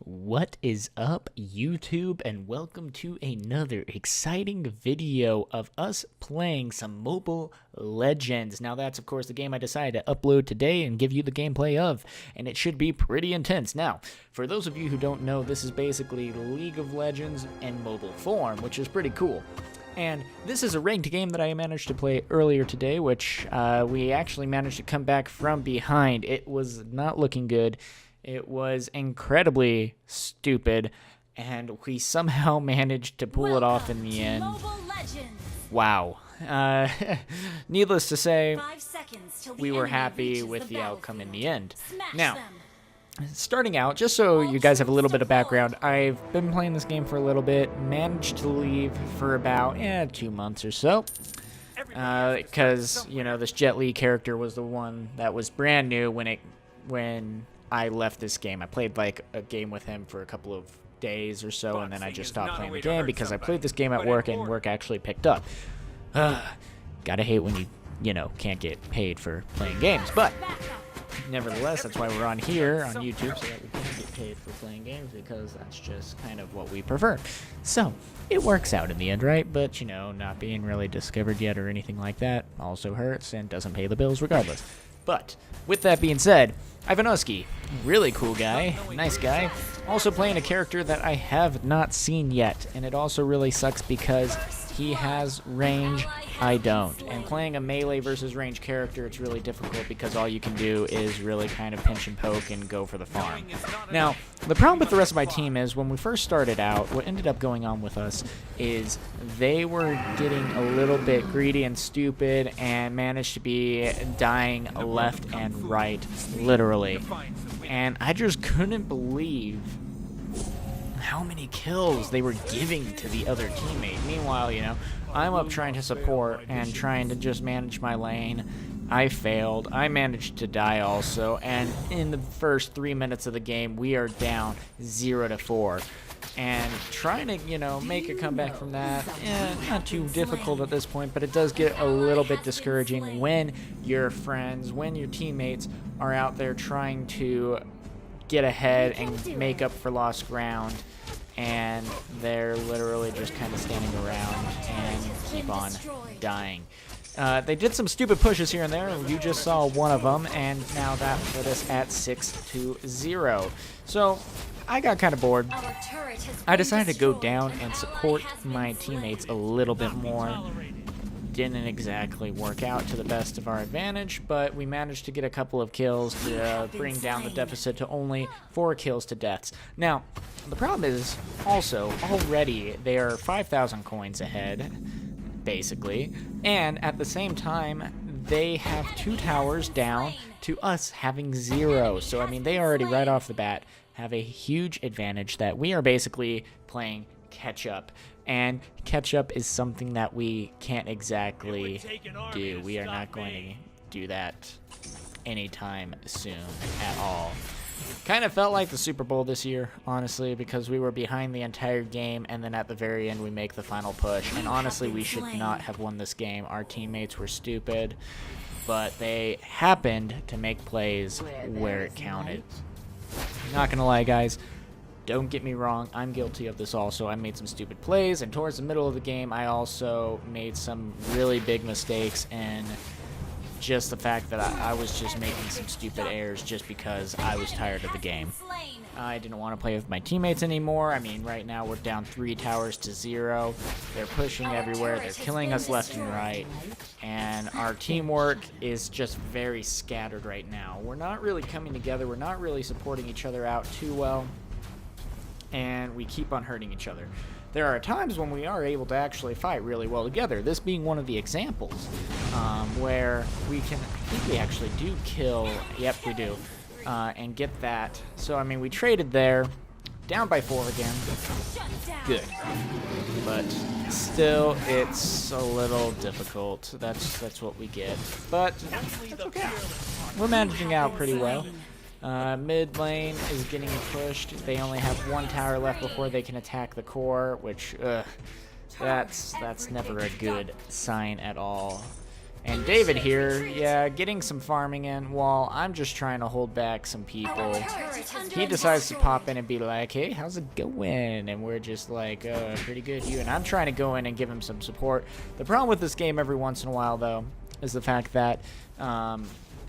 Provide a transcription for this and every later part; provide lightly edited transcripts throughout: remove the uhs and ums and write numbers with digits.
What is up, YouTube, and welcome to another exciting video of us playing some Mobile Legends. Now, that's, of course, the game I decided to upload today and give you the gameplay of, and it should be pretty intense. Now, for those of you who don't know, this is basically League of Legends in mobile form, which is pretty cool. And this is a ranked game that I managed to play earlier today, which we actually managed to come back from behind. It was not looking good. It was incredibly stupid, and we somehow managed to pull it off in the end. Wow. Needless to say, we were happy with the outcome in the end. Now, starting out, just so you guys have a little bit of background, I've been playing this game for a little bit, managed to leave for about 2 months or so. Because, you know, this Jet Li character was the one that was brand new when I left this game. I played like a game with him for a couple of days or so, and then I just stopped playing the game because I played this game at work and work actually picked up. Gotta hate when you know, can't get paid for playing games, but nevertheless, that's why we're on here on YouTube, so that we can get paid for playing games, because that's just kind of what we prefer. So, it works out in the end, right? But, you know, not being really discovered yet or anything like that also hurts and doesn't pay the bills regardless. But, with that being said, Ivanovski, really cool guy, nice guy, also playing a character that I have not seen yet, and it also really sucks because he has range, I don't. And playing a melee versus range character, it's really difficult because all you can do is really kind of pinch and poke and go for the farm. Now, the problem with the rest of my team is when we first started out, what ended up going on with us is they were getting a little bit greedy and stupid and managed to be dying left and right, literally. And I just couldn't believe how many kills they were giving to the other teammate. Meanwhile, you know, I'm up trying to support and trying to just manage my lane. I failed. I managed to die also, and in the first 3 minutes of the game, we are down 0-4. And trying to, you know, make a comeback from that, not too difficult at this point, but it does get a little bit discouraging when your friends, when your teammates are out there trying to get ahead and make up for lost ground, and they're literally just kind of standing around and keep on dying. They did some stupid pushes here and there. You just saw one of them, and now that put us at 6-0. So I got kind of bored. I decided to go down and support my teammates a little bit more. Didn't exactly work out to the best of our advantage, but we managed to get a couple of kills to bring down the deficit to only 4 kills to deaths. Now, the problem is also already they are 5,000 coins ahead, basically, and at the same time they have 2 towers down to us having 0. So I mean, they already right off the bat have a huge advantage that we are basically playing catch up. And catch up is something that we can't exactly do. We are not going to do that anytime soon at all. Kind of felt like the Super Bowl this year, honestly, because we were behind the entire game, and then at the very end we make the final push. And honestly, we should not have won this game. Our teammates were stupid, but they happened to make plays where it counted. Not gonna lie, guys. Don't get me wrong, I'm guilty of this also. I made some stupid plays, and towards the middle of the game, I also made some really big mistakes, and just the fact that I was just making some stupid errors just because I was tired of the game. I didn't want to play with my teammates anymore. I mean, right now we're down 3 towers to 0. They're pushing everywhere. They're killing us left and right. And our teamwork is just very scattered right now. We're not really coming together. We're not really supporting each other out too well. And we keep on hurting each other. There are times when we are able to actually fight really well together, this being one of the examples, where we can, I think we actually do kill, yep we do, and get that. So I mean, we traded there, down by 4 again, good, but still it's a little difficult. That's what we get, but that's okay. We're managing out pretty well. Mid lane is getting pushed. They only have 1 tower left before they can attack the core, which, that's never a good sign at all. And David here, yeah, getting some farming in while I'm just trying to hold back some people. He decides to pop in and be like, hey, how's it going? And we're just like, pretty good, you. And I'm trying to go in and give him some support. The problem with this game every once in a while, though, is the fact that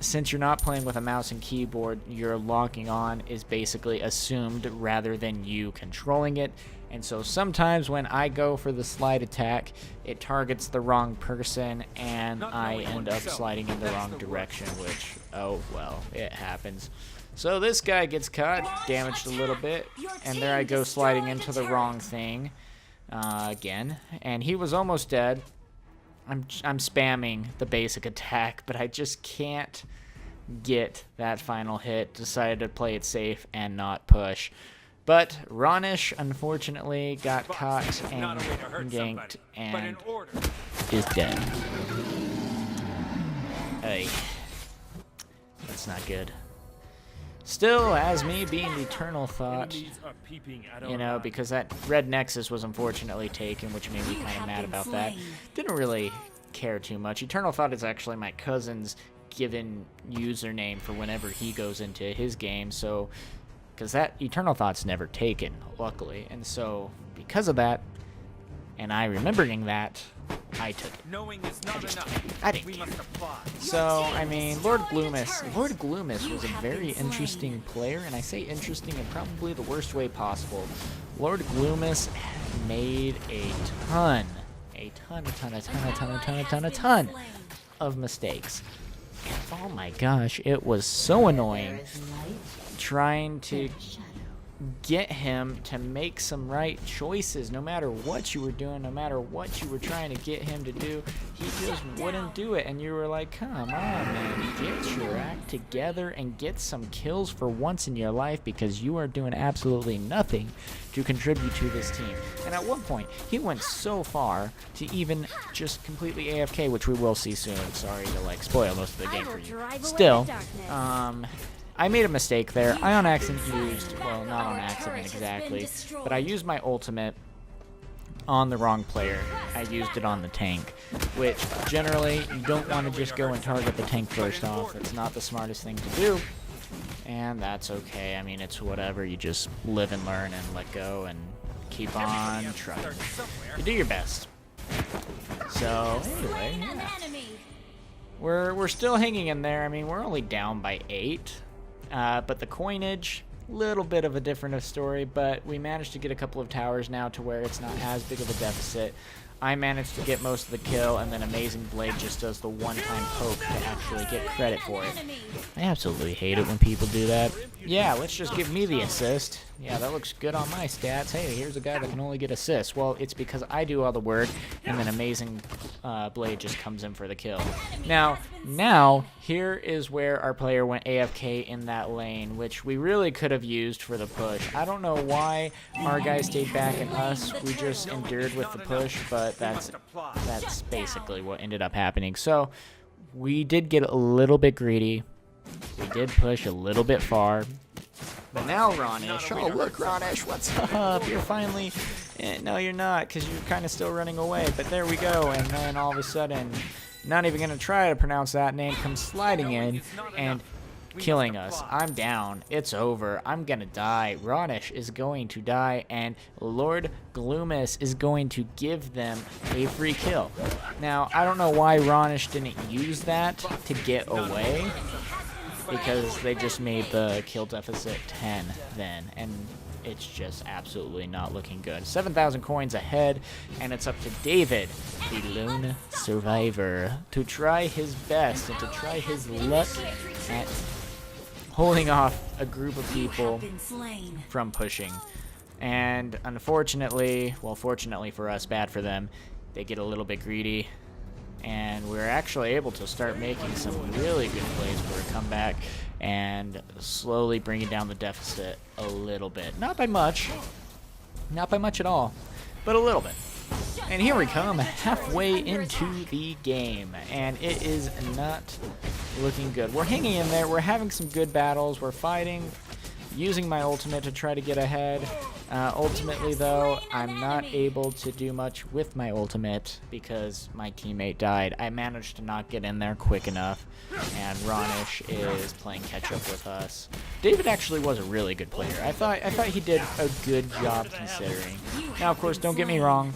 since you're not playing with a mouse and keyboard, your locking on is basically assumed rather than you controlling it. And so sometimes when I go for the slide attack, it targets the wrong person, and I end up sliding in the wrong direction, which, oh, well, it happens. So this guy gets caught, damaged a little bit, and there I go sliding into the wrong thing again. And he was almost dead. I'm spamming the basic attack, but I just can't get that final hit. Decided to play it safe and not push. But Ronish, unfortunately, got caught and ganked and is dead. Hey, that's not good. Still, as me being Eternal Thought, you know, because that red Nexus was unfortunately taken, which made me kind of mad about that. Didn't really care too much. Eternal Thought is actually my cousin's given username for whenever he goes into his game, so... because that Eternal Thought's never taken, luckily. And so, because of that, and I remembering that, I took it. I didn't care. So, I mean, Lord Gloomus was a very interesting player, and I say interesting in probably the worst way possible. Lord Gloomus made a ton of mistakes. And oh my gosh, it was so annoying trying to get him to make some right choices no matter what you were doing, no matter what you were trying to get him to do. He just wouldn't do it, and you were like, come on, man, get your act together and get some kills for once in your life, because you are doing absolutely nothing to contribute to this team. And at one point, he went so far to even just completely AFK, which we will see soon. Sorry to, like, spoil most of the game for you. Still, I made a mistake there. I on accident used, well, not on accident exactly, but I used my ultimate on the wrong player. I used it on the tank, which generally you don't want to just go and target the tank first off. It's not the smartest thing to do, and that's okay. I mean, it's whatever. You just live and learn and let go and keep on trying. You do your best. So, anyway, yeah. We're still hanging in there. I mean, we're only down by 8. But the coinage, little bit of a different story, but we managed to get a couple of towers now to where it's not as big of a deficit. I managed to get most of the kill, and then Amazing Blade just does the one-time poke to actually get credit for it. I absolutely hate it when people do that. Yeah, let's just give me the assist. Yeah, that looks good on my stats. Hey, here's a guy that can only get assists. Well, it's because I do all the work, and then Amazing Blade just comes in for the kill. Now, here is where our player went AFK in that lane, which we really could have used for the push. I don't know why our guy stayed back and us. We just endured with the push, but that's basically what ended up happening. So, we did get a little bit greedy. We did push a little bit far. But now Ronish, oh look Ronish, what's up? You're finally, no you're not, because you're kind of still running away, but there we go. And then all of a sudden, not even going to try to pronounce that name, comes sliding in and killing us. I'm down. It's over. I'm going to die. Ronish is going to die, and Lord Gloomus is going to give them a free kill. Now, I don't know why Ronish didn't use that to get away, because they just made the kill deficit 10 then, and it's just absolutely not looking good. 7,000 coins ahead, and it's up to David, the lone survivor, to try his best and to try his luck at holding off a group of people from pushing. And unfortunately, well, fortunately for us, bad for them, they get a little bit greedy, and we're actually able to start making some really good plays for a comeback and slowly bringing down the deficit a little bit. Not by much at all, but a little bit. And here we come, halfway into the game, and it is not looking good. We're hanging in there, we're having some good battles, we're fighting, using my ultimate to try to get ahead, Ultimately, though, I'm not able to do much with my ultimate because my teammate died. I managed to not get in there quick enough, and Ronish is playing catch-up with us. David actually was a really good player. I thought he did a good job considering. Now, of course, don't get me wrong.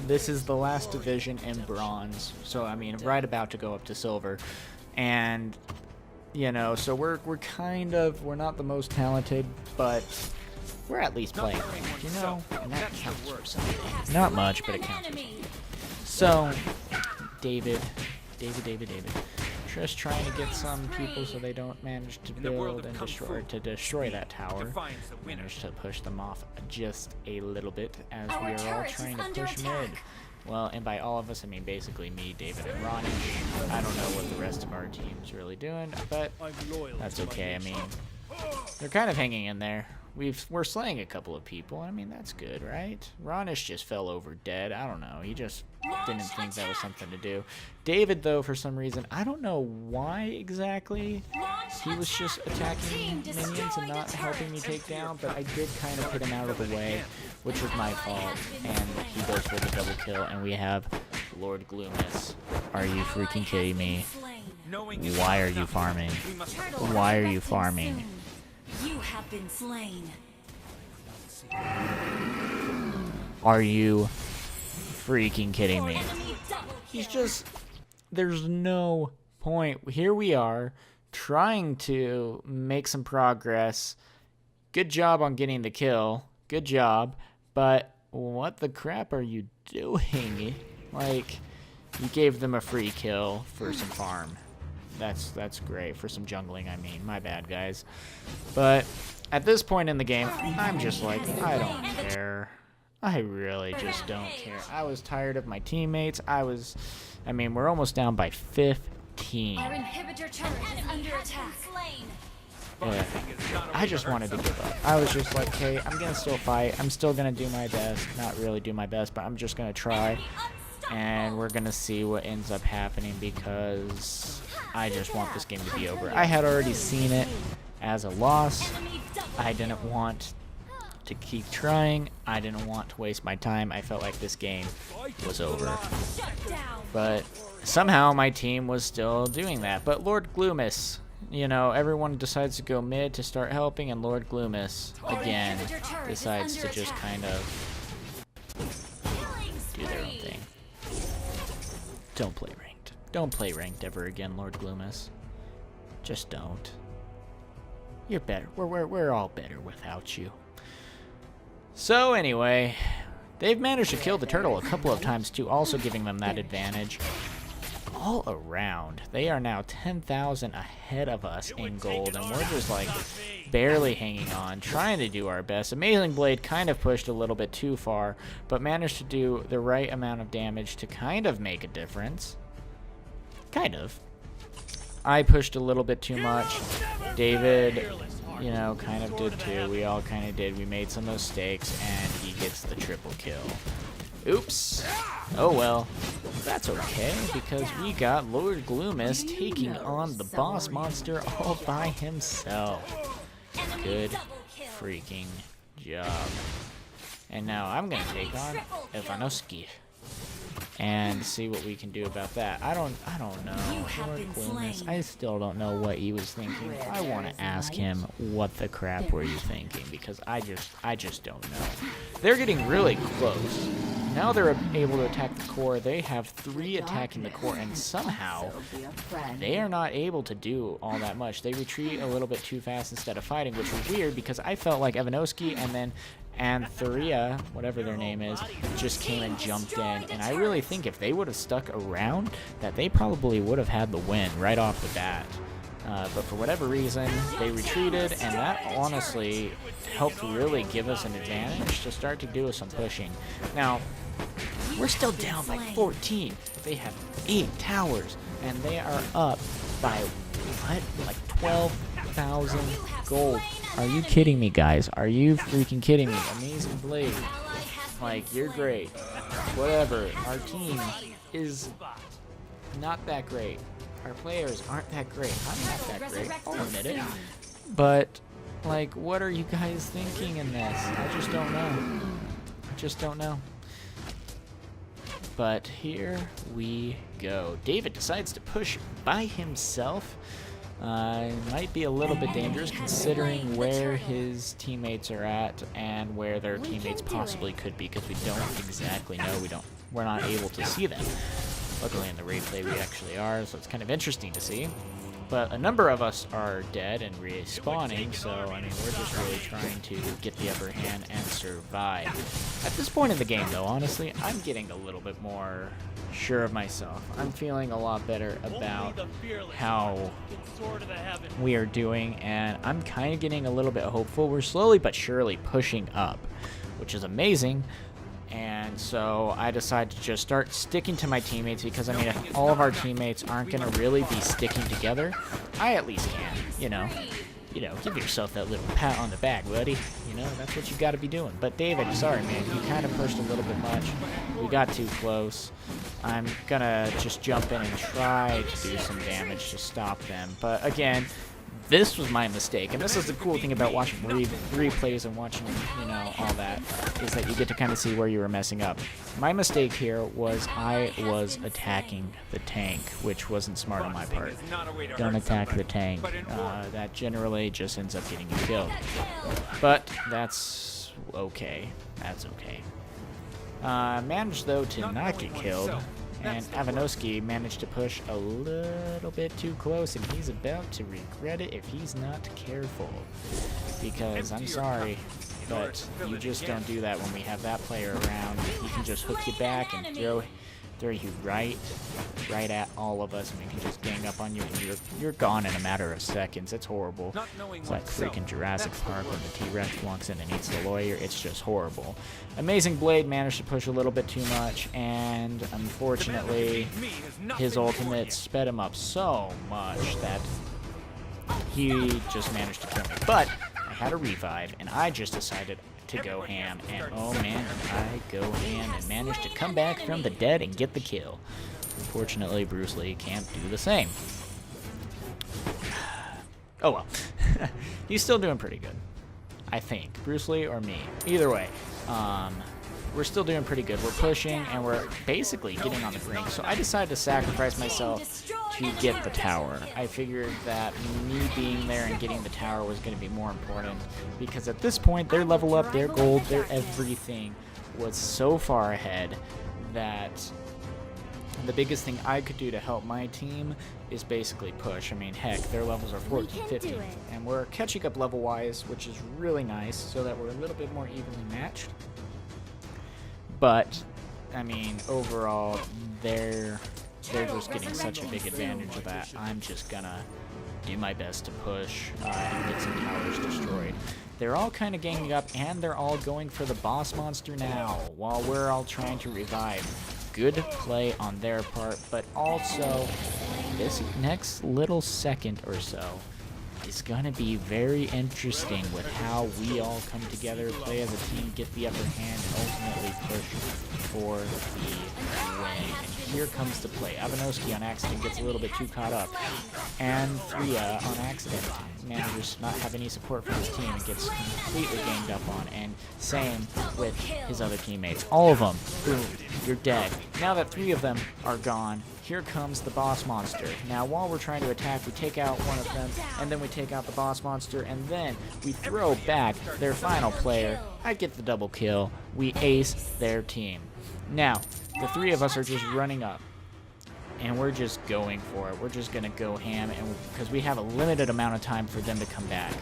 This is the last division in bronze, so I mean, right about to go up to silver, and you know, so we're not the most talented, but we're at least playing, you know, and that counts for something. Not much, but it counts for something. So, David, just trying to get some people so they don't manage to build and destroy that tower. Managed to push them off just a little bit as we are all trying to push mid. Well, and by all of us, I mean basically me, David, and Ronnie. I don't know what the rest of our team's really doing, but that's okay. I mean, they're kind of hanging in there. We're slaying a couple of people. I mean, that's good, right? Ronish just fell over dead. I don't know. He just didn't think that was something to do. David, though, for some reason, I don't know why exactly. He was just attacking minions and not helping me take down, but I did kind of hit him out of the way, which was my fault. And he goes for the double kill, and we have Lord Gloomus. Are you freaking kidding me? Why are you farming? Why are you farming? You have been slain. Are you freaking kidding me? He's just... There's no point. Here we are, trying to make some progress. Good job on getting the kill. Good job. But what the crap are you doing? Like, you gave them a free kill for some farm. That's great. For some jungling, I mean. My bad, guys. But at this point in the game, I'm just like, I don't care. I really just don't care. I was tired of my teammates. I mean, we're almost down by 15. Our inhibitor turret is under attack. Yeah. I just wanted to give up. I was just like, hey, I'm going to still fight. I'm still going to do my best. Not really do my best, but I'm just going to try. And we're going to see what ends up happening because I just want this game to be over. I had already seen it as a loss. I didn't want to keep trying. I didn't want to waste my time. I felt like this game was over. But somehow my team was still doing that. But Lord Gloomus, you know, everyone decides to go mid to start helping, and Lord Gloomus, again, decides to just kind of do their own thing. Don't play ranked. Don't play ranked ever again, Lord Gloomus. Just don't. You're better. We're all better without you. So anyway, they've managed to kill the turtle a couple of times too, also giving them that advantage. All around, they are now 10,000 ahead of us in gold, and we're just like barely hanging on, trying to do our best. Amazing Blade kind of pushed a little bit too far, but managed to do the right amount of damage to kind of make a difference. Kind of. I pushed a little bit too much. David, you know, kind of did too. We all kind of did. We made some mistakes, and he gets the triple kill. Oops. Oh well. That's okay, because we got Lord Gloomus taking on the boss monster all by himself. Good freaking job. And now I'm going to take on Ivanoski and see what we can do about that. I don't know. Lord Gloomus, I still don't know what he was thinking. I want to ask him, what the crap were you thinking? Because I just don't know. They're getting really close. Now they're able to attack the core. They have 3 attacking the core, and somehow they are not able to do all that much. They retreat a little bit too fast instead of fighting, which was weird because I felt like Ivanoski and then Antheria, whatever their name is, just came and jumped in. And I really think if they would have stuck around, that they probably would have had the win right off the bat. But for whatever reason, they retreated, and that honestly helped really give us an advantage to start to do some pushing. Now, we're still down by 14. They have 8 towers, and they are up by, what, like 12,000 gold. Are you kidding me, guys? Are you freaking kidding me? Amazing Blade. Like, you're great. Whatever. Our team is not that great. Our players aren't that great. I'm not that great. I'll admit it. But Like, what are you guys thinking in this? I just don't know. I just don't know. But here we go. David decides to push by himself. Might be a little bit dangerous considering where his teammates are at and where their teammates possibly could be, because we don't exactly know. We're not able to see them. Luckily in the replay we actually are, so it's kind of interesting to see. But a number of us are dead and respawning, so I mean we're just really trying to get the upper hand and survive. At this point in the game though, honestly, I'm getting a little bit more sure of myself. I'm feeling a lot better about how we are doing, and I'm kind of getting a little bit hopeful. We're slowly but surely pushing up, which is amazing. And so I decided to just start sticking to my teammates, because I mean, if all of our teammates aren't going to really be sticking together, I at least can, you know, give yourself that little pat on the back, buddy. You know, that's what you got to be doing. But David, sorry, man, you kind of pushed a little bit much. We got too close. I'm going to just jump in and try to do some damage to stop them. But again, this was my mistake, and this is the cool thing about watching replays and watching, you know, all that, is that you get to kind of see where you were messing up. My mistake here was I was attacking the tank, which wasn't smart on my part. Don't attack the tank. That generally just ends up getting you killed. But that's okay. That's okay. Managed, though, to not get killed. And Avanoski managed to push a little bit too close, and he's about to regret it if he's not careful. Because, I'm sorry, but you just don't do that when we have that player around. He can just hook you back and throw you right at all of us, and we can just gang up on you, and you're gone in a matter of seconds. It's horrible. It's like freaking Jurassic Park when the T-Rex walks in and eats the lawyer. It's just horrible. Amazing Blade managed to push a little bit too much, and unfortunately his ultimate sped him up so much that he just managed to kill me. But I had a revive, and I just decided to go ham, and oh man, I go ham and managed to come back from the dead and get the kill. Unfortunately, Bruce Lee can't do the same. Oh well. He's still doing pretty good, I think. Bruce Lee or me. Either way, we're still doing pretty good. We're pushing, and we're basically getting on the brink. So I decided to sacrifice myself to get the tower. I figured that me being there and getting the tower was going to be more important, because at this point, their level up, their gold, their everything was so far ahead that the biggest thing I could do to help my team is basically push. I mean, heck, their levels are 14, 15, and we're catching up level-wise, which is really nice, so that we're a little bit more evenly matched. But, I mean, overall, they're just getting such a big advantage of that. I'm just gonna do my best to push and get some towers destroyed. They're all kind of ganging up, and they're all going for the boss monster now, while we're all trying to revive. Good play on their part, but also this next little second or so is going to be very interesting with how we all come together, play as a team, get the upper hand, and ultimately push for the win. And here comes the play. Avanoski on accident gets a little bit too caught up, and Thria on accident manages to not have any support from his team and gets completely ganged up on, and same with his other teammates. All of them, boom, you're dead. Now that 3 of them are gone, here comes the boss monster. Now, while we're trying to attack, we take out one of them, and then we take out the boss monster, and then we throw back their final player. I get the double kill. We ace their team. Now, the 3 of us are just running up, and we're just going for it. We're just going to go ham, and because we have a limited amount of time for them to come back,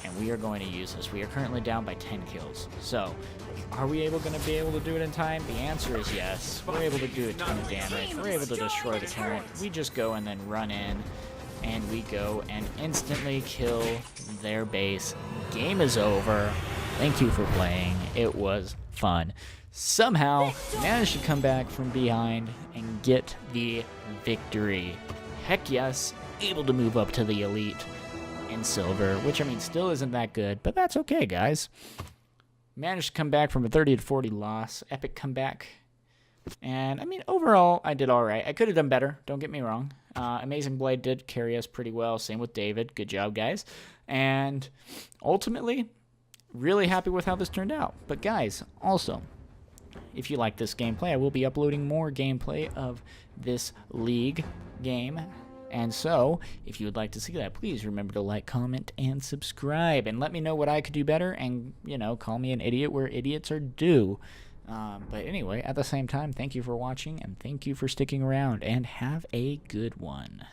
and we are going to use this. We are currently down by 10 kills. So, are we going to be able to do it in time? The answer is yes. We're able to do a ton of damage. We're able to destroy the turret. We just go and then run in, and we go and instantly kill their base. Game is over. Thank you for playing. It was fun. Somehow managed to come back from behind and get the victory. Heck yes, able to move up to the elite in silver, which I mean still isn't that good, but that's okay, guys. Managed to come back from a 30-40 loss. Epic comeback. And, I mean, overall, I did all right. I could have done better. Don't get me wrong. Amazing Blade did carry us pretty well. Same with David. Good job, guys. And ultimately, really happy with how this turned out. But guys, also, if you like this gameplay, I will be uploading more gameplay of this League game. And so, if you would like to see that, please remember to like, comment, and subscribe. And let me know what I could do better. And, you know, call me an idiot where idiots are due. But anyway, at the same time, thank you for watching. And thank you for sticking around. And have a good one.